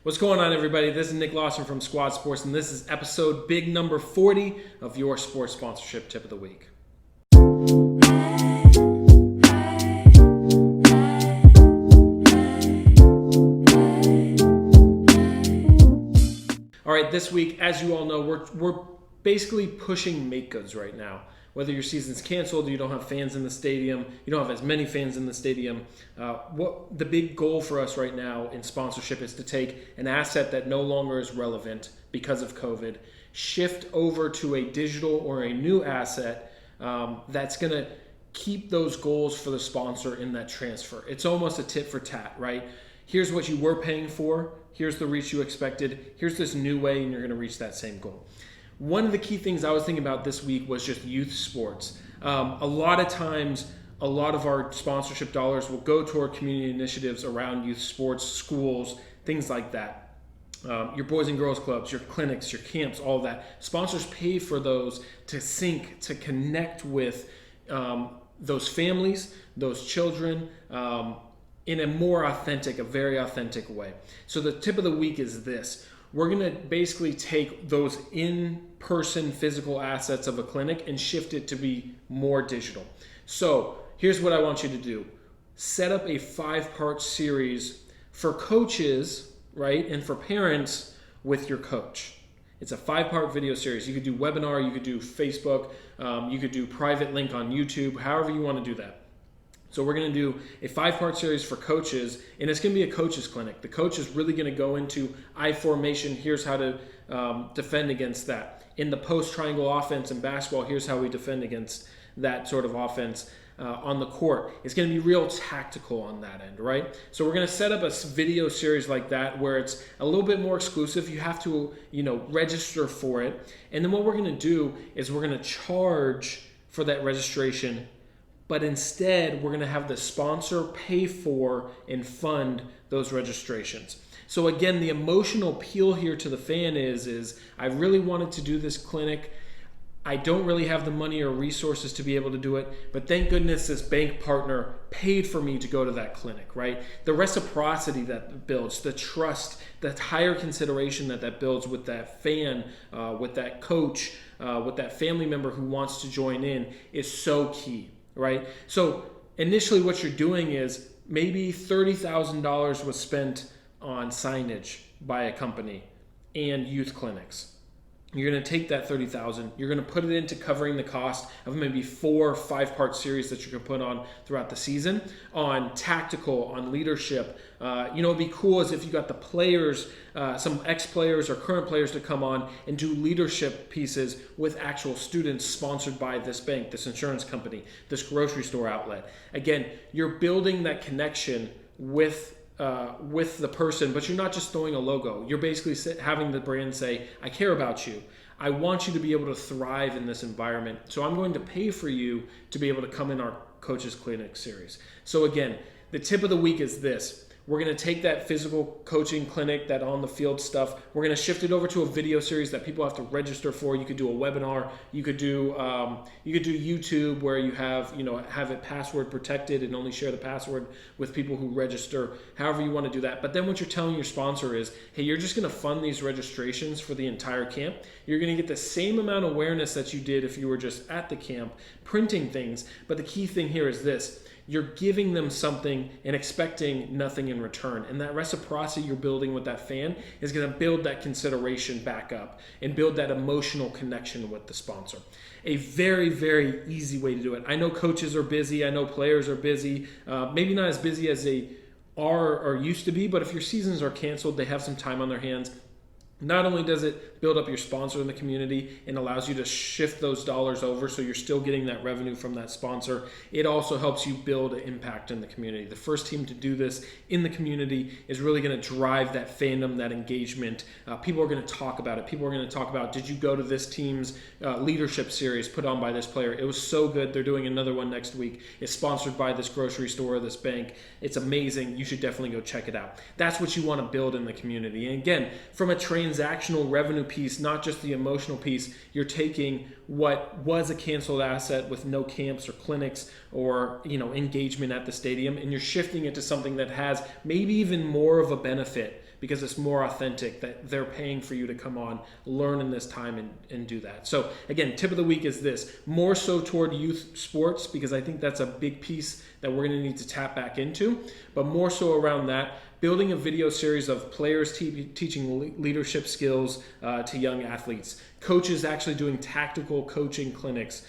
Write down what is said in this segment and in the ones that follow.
What's going on, everybody? This is Nick Lawson from Squad Sports, and this is episode big number 40 of your sports sponsorship tip of the week. All right, this week, as you all know, we're basically pushing make goods right now. Whether your season's canceled, you don't have fans in the stadium, you don't have as many fans in the stadium. What the big goal for us right now in sponsorship is to take an asset that no longer is relevant because of COVID, shift over to a digital or a new asset that's going to keep those goals for the sponsor in that transfer. It's almost a tit for tat, right? Here's what you were paying for, here's the reach you expected, here's this new way, and you're going to reach that same goal. One of the key things I was thinking about this week was just youth sports. A lot of times, a lot of our sponsorship dollars will go toward community initiatives around youth sports, schools, things like that. Your boys and girls clubs, your clinics, your camps, all of that. Sponsors pay for those to sync, to connect with those families, those children, in a more authentic, a very authentic way. So the tip of the week is this. We're going to basically take those in-person physical assets of a clinic and shift it to be more digital. So here's what I want you to do. Set up a 5-part series for coaches, right, and for parents with your coach. It's a 5-part video series. You could do webinar, you could do Facebook, you could do private link on YouTube, however you want to do that. So we're going to do a 5-part series for coaches, and it's going to be a coach's clinic. The coach is really going to go into I formation. Here's how to defend against that. In the post triangle offense in basketball, here's how we defend against that sort of offense on the court. It's going to be real tactical on that end, right? So we're going to set up a video series like that where it's a little bit more exclusive. You have to, register for it. And then what we're going to do is we're going to charge for that registration, but instead we're going to have the sponsor pay for and fund those registrations. So again, the emotional appeal here to the fan is I really wanted to do this clinic. I don't really have the money or resources to be able to do it, but thank goodness this bank partner paid for me to go to that clinic, right? The reciprocity that builds, the trust, the higher consideration that builds with that fan, with that coach, with that family member who wants to join in is so key. Right? So initially what you're doing is maybe $30,000 was spent on signage by a company and youth clinics. You're going to take that $30,000, you're going to put it into covering the cost of maybe 4 or 5-part series that you're going to put on throughout the season on tactical, on leadership. It'd be cool as if you got the players, some ex-players or current players to come on and do leadership pieces with actual students sponsored by this bank, this insurance company, this grocery store outlet. Again, you're building that connection with the person, but you're not just throwing a logo. You're basically having the brand say, I care about you. I want you to be able to thrive in this environment. So I'm going to pay for you to be able to come in our Coaches Clinic series. So again, the tip of the week is this. We're going to take that physical coaching clinic, that on the field stuff. We're going to shift it over to a video series that people have to register for. You could do a webinar. You could do YouTube where you have it password protected and only share the password with people who register. However you want to do that. But then what you're telling your sponsor is, hey, you're just going to fund these registrations for the entire camp. You're going to get the same amount of awareness that you did if you were just at the camp printing things. But the key thing here is this. You're giving them something and expecting nothing in return. And that reciprocity you're building with that fan is going to build that consideration back up and build that emotional connection with the sponsor. A very, very easy way to do it. I know coaches are busy. I know players are busy. Maybe not as busy as they are or used to be, but if your seasons are canceled, they have some time on their hands. Not only does it build up your sponsor in the community and allows you to shift those dollars over so you're still getting that revenue from that sponsor, it also helps you build an impact in the community. The first team to do this in the community is really going to drive that fandom, that engagement. People are going to talk about it. People are going to talk about, did you go to this team's leadership series put on by this player? It was so good. They're doing another one next week. It's sponsored by this grocery store, this bank. It's amazing. You should definitely go check it out. That's what you want to build in the community. And again, from a transactional revenue piece, not just the emotional piece, you're taking what was a canceled asset with no camps or clinics or engagement at the stadium, and you're shifting it to something that has maybe even more of a benefit because it's more authentic that they're paying for you to come on, learn in this time and do that. So again, tip of the week is this, more so toward youth sports, because I think that's a big piece that we're going to need to tap back into, but more so around that, building a video series of players teaching leadership skills to young athletes, coaches actually doing tactical coaching clinics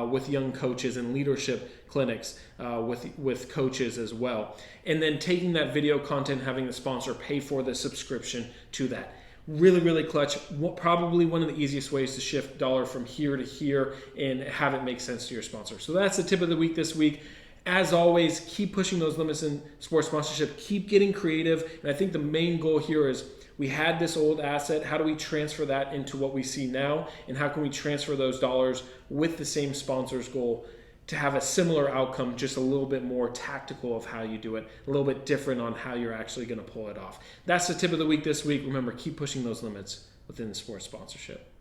with young coaches and leadership clinics with coaches as well. And then taking that video content, having the sponsor pay for the subscription to that. Really, really clutch. Probably one of the easiest ways to shift dollar from here to here and have it make sense to your sponsor. So that's the tip of the week this week. As always, keep pushing those limits in sports sponsorship. Keep getting creative. And I think the main goal here is we had this old asset. How do we transfer that into what we see now? And how can we transfer those dollars with the same sponsor's goal to have a similar outcome, just a little bit more tactical of how you do it, a little bit different on how you're actually going to pull it off. That's the tip of the week this week. Remember, keep pushing those limits within sports sponsorship.